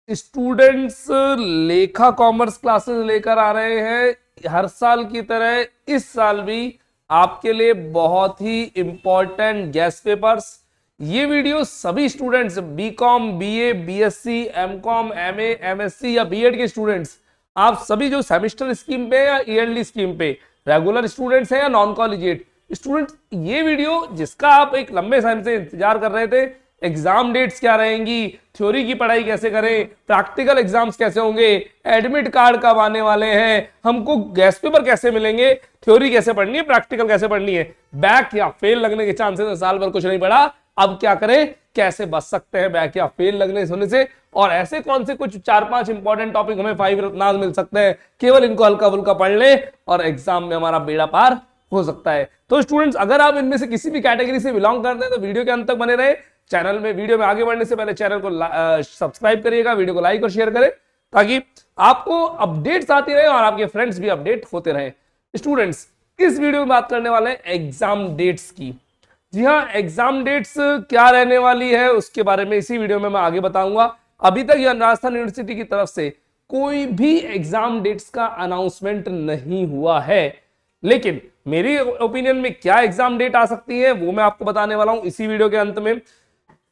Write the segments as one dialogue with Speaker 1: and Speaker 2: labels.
Speaker 1: Students लेखा commerce classes लेकर आ रहे हैं हर साल की तरह। इस साल भी आपके लिए बहुत ही इंपॉर्टेंट गेस्ट पेपर्स। ये वीडियो सभी students BCom, BA, BSc, MCom, MA, MSc या बीएड के स्टूडेंट्स, आप सभी जो सेमेस्टर स्कीम पे या ईयरली स्कीम पे रेगुलर स्टूडेंट्स हैं या नॉन कॉलेजिएट स्टूडेंट्स, ये वीडियो जिसका आप एक लंबे समय से इंतजार कर रहे थे, एग्जाम डेट्स क्या रहेंगी, थ्योरी की पढ़ाई कैसे करें, प्रैक्टिकल एग्जाम्स कैसे होंगे, एडमिट कार्ड कब आने वाले हैं, हमको गेस्ट पेपर कैसे मिलेंगे, थ्योरी कैसे पढ़नी है, प्रैक्टिकल कैसे पढ़नी है, बैक या फेल लगने के चांसेस साल भर कुछ नहीं पड़ा, अब क्या करें, कैसे बच सकते हैं बैक या फेल लगने होने से, और ऐसे कौन से कुछ 4-5 इंपॉर्टेंट टॉपिक हमें 5 रत्नास मिल सकते हैं, केवल इनको हल्का फुल्का पढ़ ले और एग्जाम में हमारा बेड़ा पार हो सकता है। तो स्टूडेंट्स, अगर आप इनमें से किसी भी कैटेगरी से बिलोंग करते हैं तो वीडियो के अंत तक बने रहे। चैनल में वीडियो में आगे बढ़ने से पहले चैनल को सब्सक्राइब करिएगा, वीडियो को लाइक और शेयर करें ताकि आपको अपडेट्स आती रहे और आपके फ्रेंड्स भी अपडेट होते रहे। स्टूडेंट्स, इस वीडियो में बात करने वाले हैं एग्जाम डेट्स की। जी हाँ, एग्जाम डेट्स क्या रहने वाली है उसके बारे में इसी वीडियो में मैं आगे बताऊंगा। अभी तक राजस्थान यूनिवर्सिटी की तरफ से कोई भी एग्जाम डेट्स का अनाउंसमेंट नहीं हुआ है, लेकिन मेरी ओपिनियन में क्या एग्जाम डेट आ सकती है वो मैं आपको बताने वाला हूं इसी वीडियो के अंत में।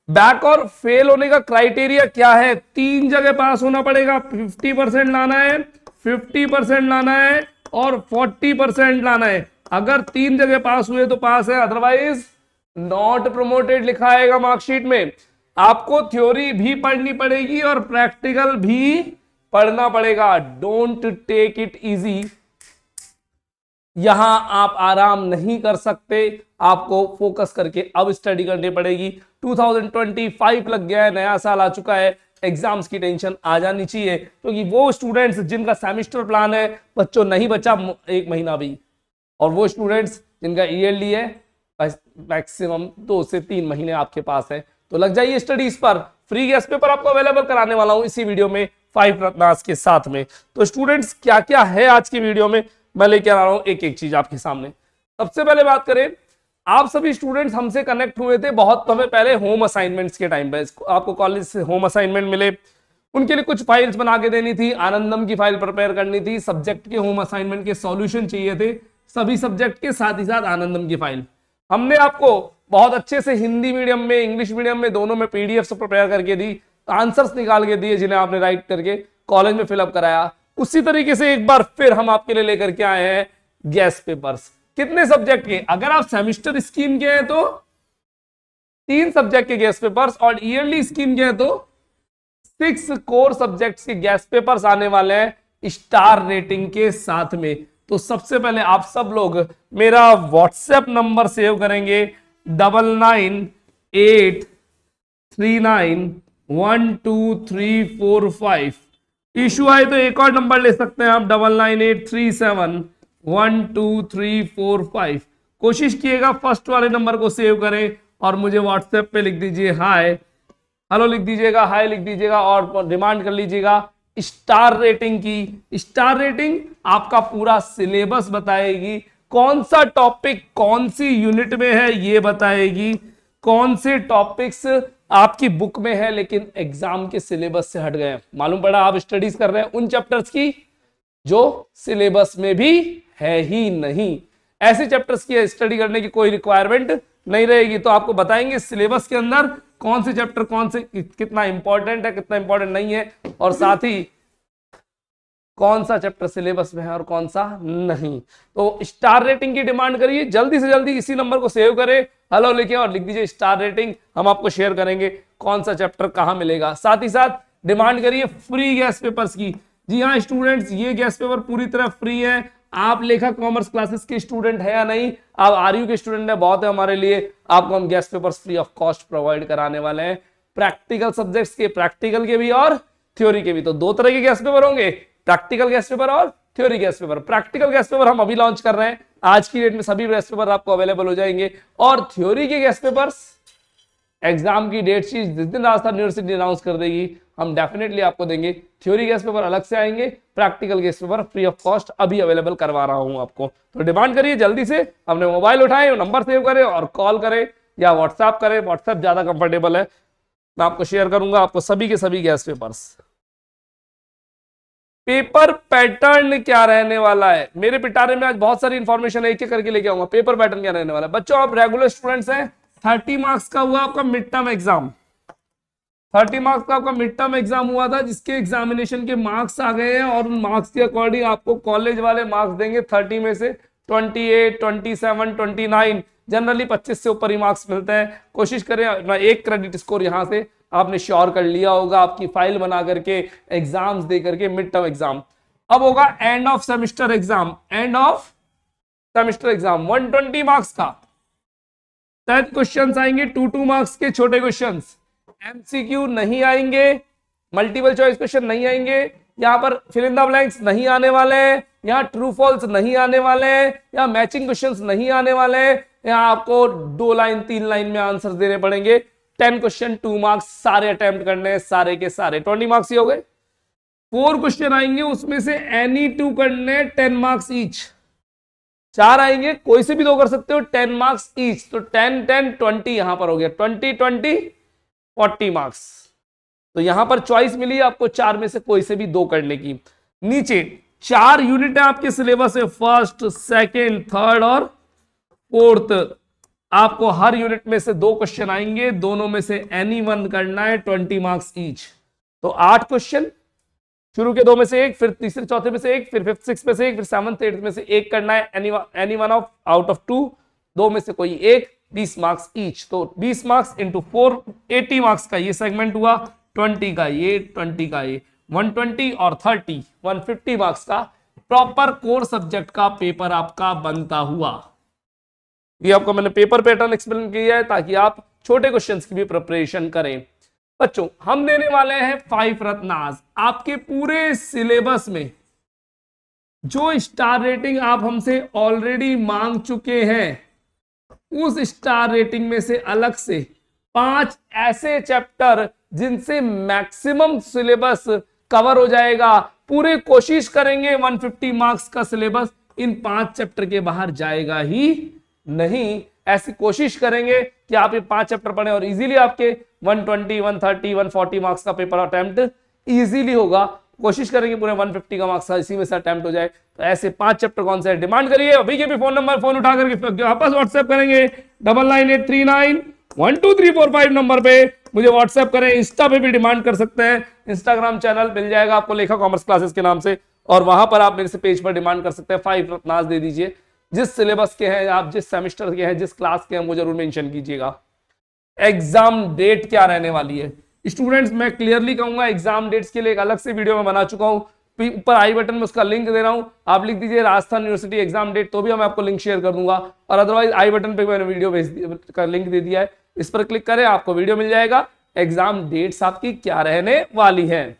Speaker 1: बैक और फेल होने का क्राइटेरिया क्या है? 3 जगह पास होना पड़ेगा, 50% लाना है, 50% लाना है और 40% लाना है। अगर 3 जगह पास हुए तो पास है, अदरवाइज नॉट प्रमोटेड लिखा आएगा मार्कशीट में। आपको थ्योरी भी पढ़नी पड़ेगी और प्रैक्टिकल भी पढ़ना पड़ेगा। Don't take it easy. यहां आप आराम नहीं कर सकते, आपको फोकस करके अब स्टडी करनी पड़ेगी। 2025 लग गया है, नया साल आ चुका है, एग्जाम्स की टेंशन आ जानी चाहिए, क्योंकि वो स्टूडेंट्स जिनका सेमेस्टर प्लान है, बच्चों नहीं बचा 1 महीना भी, और वो स्टूडेंट्स जिनका ईयरली है मैक्सिमम 2 से 3 महीने आपके पास है। तो लग जाइए स्टडीज पर। फ्री गेस्ट पेपर आपको अवेलेबल कराने वाला हूं इसी वीडियो में 5 रत्नास के साथ में। तो स्टूडेंट्स, क्या क्या है आज की वीडियो में मैं लेके आ रहा हूं एक एक चीज आपके सामने। सबसे पहले बात करें, आप सभी स्टूडेंट्स हमसे कनेक्ट हुए थे बहुत समय पहले होम असाइनमेंट्स के टाइम पे। आपको कॉलेज से होम असाइनमेंट मिले, उनके लिए कुछ फाइल्स बना के देनी थी, आनंदम की फाइल प्रिपेयर करनी थी, सब्जेक्ट के होम असाइनमेंट के सॉल्यूशन चाहिए थे, सभी सब्जेक्ट के साथ ही साथ आनंदम की फाइल। हमने आपको बहुत अच्छे से हिंदी मीडियम में, इंग्लिश मीडियम में, दोनों में पीडीएफ प्रिपेयर करके दी, आंसर्स निकाल के दिए जिन्हें आपने राइट करके कॉलेज में फिलअप कराया। उसी तरीके से एक बार फिर हम आपके लिए लेकर के आए हैं गेस्ट पेपर्स। कितने सब्जेक्ट के? अगर आप सेमेस्टर स्कीम के हैं तो 3 सब्जेक्ट के गेस्ट पेपर्स, और ईयरली स्कीम के हैं तो 6 कोर सब्जेक्ट्स के गेस्ट पेपर्स आने वाले हैं स्टार रेटिंग के साथ में। तो सबसे पहले आप सब लोग मेरा व्हाट्सएप नंबर सेव करेंगे 9983912345। इशू आए तो एक और नंबर ले सकते हैं आप 9983712345। कोशिश किएगा फर्स्ट वाले नंबर को सेव करें और मुझे व्हाट्सएप पे लिख दीजिए हाय, हेलो लिख दीजिएगा, हाय लिख दीजिएगा और डिमांड कर लीजिएगा स्टार रेटिंग की। स्टार रेटिंग आपका पूरा सिलेबस बताएगी, कौन सा टॉपिक कौन सी यूनिट में है ये बताएगी, कौन से टॉपिक्स आपकी बुक में है लेकिन एग्जाम के सिलेबस से हट गए। मालूम पड़ा आप स्टडीज कर रहे हैं उन चैप्टर्स की जो सिलेबस में भी है ही नहीं। ऐसे चैप्टर्स की स्टडी करने की कोई रिक्वायरमेंट नहीं रहेगी। तो आपको बताएंगे सिलेबस के अंदर कौन से चैप्टर कौन से कितना इंपॉर्टेंट है, कितना इंपॉर्टेंट नहीं है, और साथ ही कौन सा चैप्टर सिलेबस में है और कौन सा नहीं। तो स्टार रेटिंग की डिमांड करिए, जल्दी से जल्दी इसी नंबर को सेव करें, हेलो लिखें और लिख दीजिए स्टार रेटिंग। हम आपको शेयर करेंगे कौन सा चैप्टर कहां मिलेगा। साथ ही साथ डिमांड करिए फ्री गेस्ट पेपर्स की। जी हाँ स्टूडेंट्स, ये गेस्ट पेपर पूरी तरह फ्री है। आप लेखा कॉमर्स क्लासेस के स्टूडेंट है या नहीं, आप आरयू के स्टूडेंट है, बहुत है हमारे लिए, आपको हम guest papers free of cost provide कराने वाले हैं। प्रैक्टिकल सब्जेक्ट्स के, प्रैक्टिकल के भी और थ्योरी के भी। तो 2 तरह के गेस्ट पेपर होंगे, प्रैक्टिकल गेस्ट पेपर और theory guest paper. Practical guest paper हम अभी लॉन्च कर रहे हैं, आज की डेट में सभी गेस्ट पेपर आपको अवेलेबल हो जाएंगे। और थ्योरी के गेस्ट पेपर्स एग्जाम की डेट शीट जिस दिन राजस्थान यूनिवर्सिटी अनाउंस कर देगी हम डेफिनेटली आपको देंगे। थ्योरी गेस्ट पेपर अलग से आएंगे, practical guest paper free of cost अभी अवेलेबल करवा रहा हूं आपको। तो डिमांड करिए जल्दी से, अपने मोबाइल उठाएं, नंबर सेव करें और कॉल करें या व्हाट्सएप करें। व्हाट्सएप ज्यादा कंफर्टेबल है, मैं आपको शेयर करूंगा आपको सभी के सभी गेस्ट पेपर्स। पेपर पैटर्न क्या रहने वाला है, मेरे पिटारे में आज बहुत सारी इंफॉर्मेशन एक एक करके लेके आऊंगा। पेपर पैटर्न क्या रहने वाला है बच्चों, आप रेगुलर स्टूडेंट्स हैं, 30 मार्क्स का हुआ आपका मिड टर्म एग्जाम, 30 मार्क्स का आपका मिड टर्म एग्जाम हुआ था, जिसके एग्जामिनेशन के मार्क्स आ गए हैं और उन मार्क्स के अकॉर्डिंग आपको कॉलेज वाले मार्क्स देंगे 30 में से 28, 27, 29, जनरली 25 से ऊपर ही मार्क्स मिलते हैं। कोशिश करें अपना एक क्रेडिट स्कोर यहां से आपने श्योर कर लिया होगा आपकी फाइल बना करके, एग्जाम्स दे करके, मिड टर्म एग्जाम। अब होगा end of semester exam, end of semester exam 120 marks का 10 क्वेश्चंस आएंगे, 2 मार्क्स के छोटे क्वेश्चंस, एमसीक्यू नहीं आएंगे, मल्टीपल चॉइस क्वेश्चन नहीं आएंगे, यहां पर फिल इन द ब्लैंक्स नहीं आने वाले हैं, यहाँ ट्रू फॉल्स नहीं आने वाले हैं, यहाँ मैचिंग क्वेश्चंस नहीं आने वाले हैं, यहाँ आपको 2 लाइन 3 लाइन में आंसर देने पड़ेंगे। 10 क्वेश्चन 2 मार्क्स, सारे अटेम्प्ट करने हैं, सारे के सारे 20 मार्क्स ही हो गए। 4 क्वेश्चन आएंगे, उसमें से एनी 2 करने 10 मार्क्स ईच, 4 आएंगे, कोई से भी 2 कर सकते हो, 10 मार्क्स ईच, तो 10 10 20 यहां पर हो गया, 20 20 40 मार्क्स। तो यहां पर चॉइस मिली आपको 4 में से कोई से भी 2 करने की। नीचे 4 यूनिट है आपके सिलेबस में, फर्स्ट, सेकेंड, थर्ड और फोर्थ। आपको हर यूनिट में से 2 क्वेश्चन आएंगे, दोनों में से एनी 1 करना है, 20 मार्क्स ईच। तो 8 क्वेश्चन, शुरू के 2 में से 1, फिर तीसरे चौथे में से 1, फिर 5th 6th में से 1, फिर 7th 8th में से 1 करना है, any one of out of 2, 2 में से कोई एक, 20 मार्क्स ईच। तो 20 मार्क्स इंटू 4, 80 मार्क्स का ये सेगमेंट हुआ, 20 का ये, 20 का ये, 120 और 30, 150 मार्क्स का प्रॉपर कोर सब्जेक्ट का पेपर आपका बनता हुआ। ये आपको मैंने पेपर पैटर्न एक्सप्लेन किया है ताकि आप छोटे क्वेश्चंस की भी प्रिपरेशन करें। बच्चों हम देने वाले हैं 5 रत्नास आपके पूरे सिलेबस में। जो स्टार रेटिंग आप हमसे ऑलरेडी मांग चुके हैं, उस स्टार रेटिंग में से अलग से 5 ऐसे चैप्टर जिनसे मैक्सिमम सिलेबस कवर हो जाएगा। पूरे कोशिश करेंगे 150 मार्क्स का सिलेबस इन 5 चैप्टर के बाहर जाएगा ही नहीं, ऐसी कोशिश करेंगे कि आप ये 5 चैप्टर पढ़ें और इजीली आपके 120, 130, 140 मार्क्स का पेपर अटेम्प्ट इजीली होगा। कोशिश करेंगे पूरे 150 का मार्क्स इसी में से अटेम्प्ट हो जाए। तो ऐसे 5 चैप्टर कौन से डिमांड करिए, अभी के भी फोन नंबर, फोन उठा करके वापस व्हाट्सएप करेंगे 9983912345 नंबर पे मुझे व्हाट्सएप करें। इंस्टा पे भी डिमांड कर सकते हैं, इंस्टाग्राम चैनल मिल जाएगा आपको लेखा कॉमर्स क्लासेस के नाम से, और वहां पर आप मेरे से पेज पर डिमांड कर सकते हैं। 5 रत्नास दे दीजिए, जिस सिलेबस के हैं आप, जिस सेमेस्टर के हैं, जिस क्लास के हैं, वो जरूर मेंशन कीजिएगा। एग्जाम डेट क्या रहने वाली है स्टूडेंट्स, मैं क्लियरली कहूंगा एग्जाम डेट्स के लिए एक अलग से वीडियो मैं बना चुका हूं, ऊपर आई बटन में उसका लिंक दे रहा हूं, आप लिख दीजिए राजस्थान यूनिवर्सिटी एग्जाम डेट, तो भी मैं आपको लिंक शेयर कर दूंगा, और अदरवाइज आई बटन पे मैंने वीडियो का लिंक दे दिया है, इस पर क्लिक करें, आपको वीडियो मिल जाएगा। एग्जाम डेट्स आपकी क्या रहने वाली है।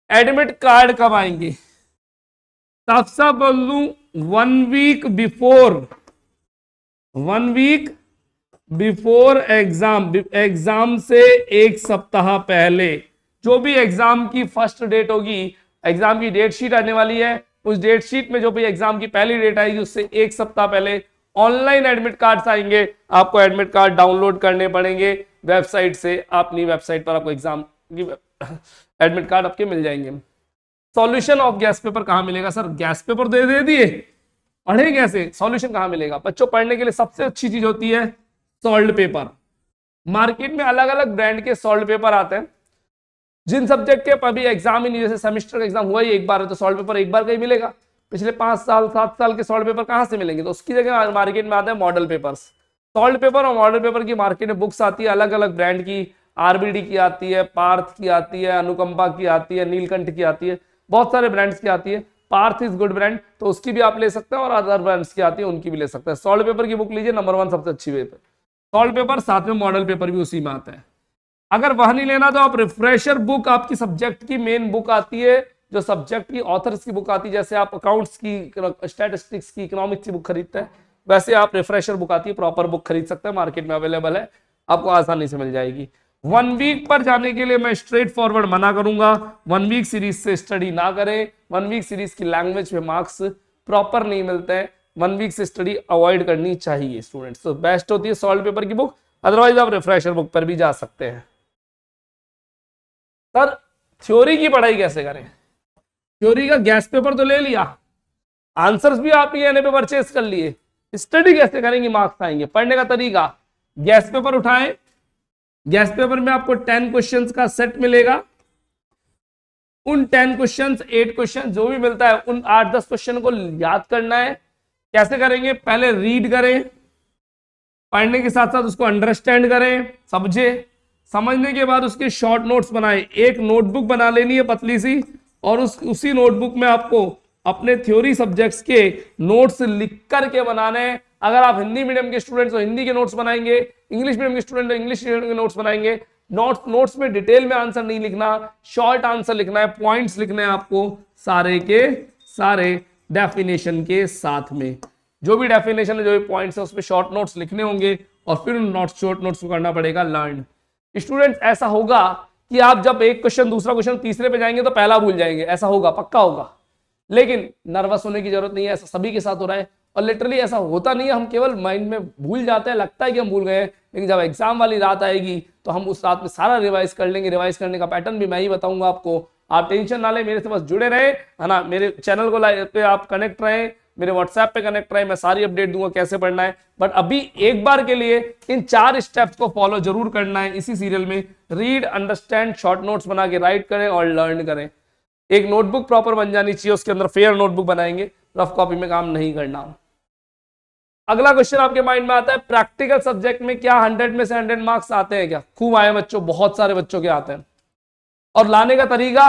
Speaker 1: एडमिट कार्ड कब आएंगे, सबसे बोल दूं 1 वीक बिफोर एग्जाम से 1 सप्ताह पहले, जो भी एग्जाम की फर्स्ट डेट होगी, एग्जाम की डेट शीट आने वाली है, उस डेट शीट में जो भी एग्जाम की पहली डेट आएगी उससे 1 सप्ताह पहले ऑनलाइन एडमिट कार्ड्स आएंगे। आपको एडमिट कार्ड डाउनलोड करने पड़ेंगे वेबसाइट से, अपनी वेबसाइट पर आपको एग्जाम की एडमिट कार्ड आपके मिल जाएंगे। सॉल्यूशन ऑफ गैस पेपर कहां मिलेगा सर, गैस पेपर दे दिए, पढ़े कैसे, सॉल्यूशन कहां मिलेगा। बच्चों पढ़ने के लिए सबसे अच्छी चीज होती है सॉल्व्ड पेपर। मार्केट में अलग अलग ब्रांड के सॉल्व्ड पेपर आते हैं, जिन सब्जेक्ट के अभी एग्जाम ही नहीं, जैसे सेमेस्टर का एग्जाम हुआ ही एक बार है तो सॉल्व्ड पेपर एक बार का ही मिलेगा। पिछले 5 साल 7 साल के सॉल्व्ड पेपर कहां से मिलेंगे, तो उसकी जगह मार्केट में आते हैं मॉडल पेपर्स। सॉल्व्ड पेपर और मॉडल पेपर की मार्केट में बुक्स आती है अलग अलग ब्रांड की, आरबीडी की आती है, पार्थ की आती है, अनुकंपा की आती है, नीलकंठ की आती है, बहुत सारे ब्रांड्स की आती है। पार्थ इज गुड ब्रांड, तो उसकी भी आप ले सकते हैं, और अदर ब्रांड्स की आती है उनकी भी ले सकते हैं। सॉल्व्ड पेपर की बुक लीजिए, नंबर 1 सबसे अच्छी पेपर सॉल्व्ड पेपर, साथ में मॉडल पेपर भी उसी में आता है। अगर वह नहीं लेना तो आप रिफ्रेशर बुक, आपकी सब्जेक्ट की मेन बुक आती है, जो सब्जेक्ट की ऑथर्स की बुक आती है, जैसे आप अकाउंट्स की, स्टैटिस्टिक्स की, इकोनॉमिक्स की बुक खरीदते हैं, वैसे आप रिफ्रेशर बुक आती है, प्रॉपर बुक खरीद सकते हैं, मार्केट में अवेलेबल है, आपको आसानी से मिल जाएगी। 1 वीक पर जाने के लिए मैं स्ट्रेट फॉरवर्ड मना करूंगा, 1 वीक सीरीज से स्टडी ना करें। 1 वीक सीरीज की लैंग्वेज में मार्क्स प्रॉपर नहीं मिलते हैं, 1 वीक से स्टडी अवॉइड करनी चाहिए स्टूडेंट्स। तो बेस्ट होती है सॉल्व पेपर की बुक, अदरवाइज आप रिफ्रेशर बुक पर भी जा सकते हैं। सर थ्योरी की पढ़ाई कैसे करें, थ्योरी का गैस पेपर तो ले लिया, आंसर्स भी आप ये पे परचेस कर लिए, स्टडी कैसे करेंगे, मार्क्स आएंगे। पढ़ने का तरीका, गैस पेपर उठाएं, गैस पेपर में आपको 10 क्वेश्चंस का सेट मिलेगा, उन 10 क्वेश्चंस 8 क्वेश्चन जो भी मिलता है उन 8-10 क्वेश्चन को याद करना है। कैसे करेंगे, पहले रीड करें, पढ़ने के साथ साथ उसको अंडरस्टैंड करें, समझने के बाद उसके शॉर्ट नोट्स बनाएं। एक नोटबुक बना लेनी है पतली सी, और उसी नोटबुक में आपको अपने थ्योरी सब्जेक्ट्स के नोट्स लिख करके बनाने हैं। अगर आप हिंदी मीडियम के स्टूडेंट्स हो हिंदी के नोट्स बनाएंगे, इंग्लिश मीडियम के स्टूडेंट हो इंग्लिश मीडियम के नोट्स बनाएंगे। नोट्स में डिटेल में आंसर नहीं लिखना, शॉर्ट आंसर लिखना है, पॉइंट्स लिखने हैं आपको सारे के सारे डेफिनेशन के साथ में। जो भी डेफिनेशन है, जो भी पॉइंट्स है, उस पर शॉर्ट नोट्स लिखने होंगे और फिर उन शॉर्ट नोट्स को करना पड़ेगा लर्न। स्टूडेंट्स ऐसा होगा कि आप जब एक क्वेश्चन दूसरा क्वेश्चन तीसरे पे जाएंगे तो पहला भूल जाएंगे, ऐसा होगा, पक्का होगा। लेकिन नर्वस होने की जरूरत नहीं है, ऐसा सभी के साथ हो रहा है और लिटरली ऐसा होता नहीं है। हम केवल माइंड में भूल जाते हैं, लगता है कि हम भूल गए, लेकिन जब एग्जाम वाली रात आएगी तो हम उस रात में सारा रिवाइज कर लेंगे। रिवाइज करने का पैटर्न भी मैं ही बताऊंगा आपको, आप टेंशन ना लें, मेरे से बस जुड़े रहे, है ना। मेरे चैनल को पे आप कनेक्ट रहें, मेरे व्हाट्सएप पे कनेक्ट रहे, मैं सारी अपडेट दूंगा कैसे पढ़ना है। बट अभी एक बार के लिए इन 4 स्टेप्स को फॉलो जरूर करना है इसी सीरियल में। रीड, अंडरस्टैंड, शॉर्ट नोट्स बना के राइट करें और लर्न करें। एक नोटबुक प्रॉपर बन जानी चाहिए, उसके अंदर फेयर नोटबुक बनाएंगे, रफ कॉपी में काम नहीं करना। अगला क्वेश्चन आपके माइंड में आता है, प्रैक्टिकल सब्जेक्ट में क्या 100 में से 100 मार्क्स आते हैं क्या? खूब आए बच्चों, बहुत सारे बच्चों के आते हैं। और लाने का तरीका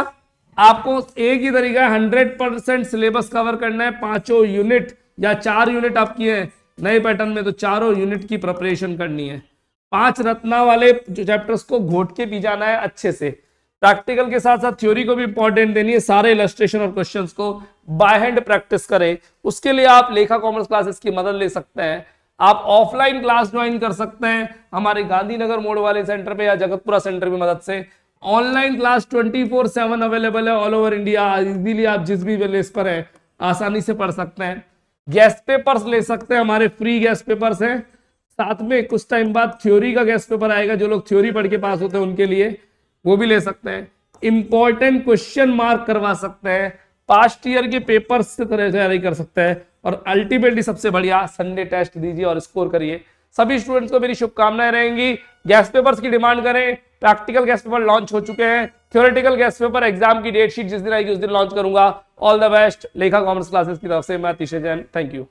Speaker 1: आपको एक ही तरीका है, 100% सिलेबस कवर करना है। 5 यूनिट या 4 यूनिट आप किए हैं नए पैटर्न में, तो 4 यूनिट की प्रिपरेशन करनी है। 5 रत्ना वाले चैप्टर्स को घोट के पी जाना है अच्छे से। प्रैक्टिकल के साथ साथ थ्योरी को भी इंपॉर्टेंट देनी है। सारे इलस्ट्रेशन और क्वेश्चंस को बाय हैंड प्रैक्टिस करें। उसके लिए आप लेखा कॉमर्स क्लासेस की मदद ले सकते हैं। आप ऑफलाइन क्लास ज्वाइन कर सकते हैं हमारे गांधीनगर मोड़ वाले सेंटर पे या जगतपुरा सेंटर की मदद से। ऑनलाइन क्लास 24/7 अवेलेबल है ऑल ओवर इंडिया। इजीली आप जिस भी प्लेस पर हैं आसानी से पढ़ सकते हैं। गेस्ट पेपर्स ले सकते हैं, हमारे फ्री गेस्ट पेपर्स हैं। साथ में कुछ टाइम बाद थ्योरी का गेस्ट पेपर आएगा, जो लोग थ्योरी पढ़ के पास होते हैं उनके लिए, वो भी ले सकते हैं। इंपॉर्टेंट क्वेश्चन मार्क करवा सकते हैं, पास्ट ईयर के पेपर से तैयारी कर सकते हैं। और अल्टीमेटली सबसे बढ़िया, संडे टेस्ट दीजिए और स्कोर करिए। सभी स्टूडेंट्स को मेरी शुभकामनाएं रहेंगी। गेस्ट पेपर्स की डिमांड करें। प्रैक्टिकल गेस्ट पेपर लॉन्च हो चुके हैं। थ्योरेटिकल गेस्ट पेपर एग्जाम की डेट शीट जिस दिन आएगी उस दिन लॉन्च करूंगा। All the best. लेखा कॉमर्स क्लासेस की तरफ से मैं अतिशय जैन, थैंक यू।